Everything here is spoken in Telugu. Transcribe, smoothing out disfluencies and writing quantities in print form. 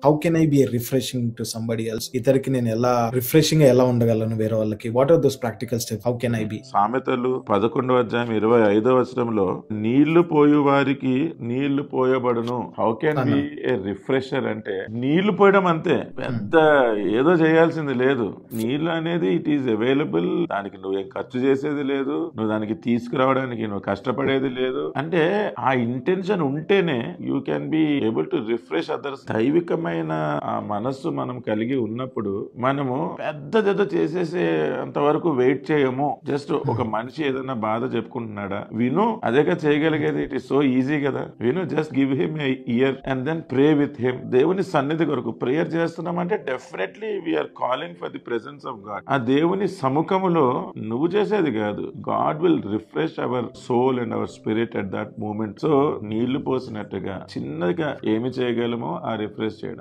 How can I be refreshing to somebody else? ఇతరికి నేను ఎలా రిఫ్రెషింగ్ గా ఎలా ఉండగలను వేరే వాళ్ళకి? What are those practical steps? How can I be? సామెతలు 11 అధ్యాయం 25వ వచనంలో నీళ్లు పోయు వారికి నీళ్లు పోయబడును. How can be a refresher అంటే నీళ్లు పోయడం అంతే, పెద్ద ఏదో చేయాల్సింది లేదు. నీళ్లు అనేది ఇట్ ఈస్ అవైలబుల్, దానికి నువ్వేం ఖర్చు చేసేది లేదు, నువ్వు దానికి తీసుకురావడానికి నువ్వు కష్టపడేది లేదు. అంటే ఆ ఇంటెన్షన్ ఉంటేనే you can be able to refresh others. దైవికమైన ఆ మనస్సు మనం కలిగి ఉన్నప్పుడు మనము పెద్దదేదో చేసేసే అంతవరకు వెయిట్ చేయము. జస్ట్ ఒక మనిషి ఏదైనా బాధ చెప్పుకుంటున్నాడా, విను, అదేగా చేయగలిగేది. ఇట్ ఈస్ సో ఈజీ కదా. విను, just give him a ear and then pray with him. దేవుని సన్నిధి కొరకు ప్రేయర్ చేస్తున్నామంటే definitely we are calling for the presence of God. ఆ దేవుని సముఖములో నువ్వు చేసేది కాదు, God will refresh our soul and our spirit at that moment. So నీళ్లు పోసినట్టుగా చిన్నగా ఏమి చేయగలమో ఆ రిఫ్రెష్ చేయడం.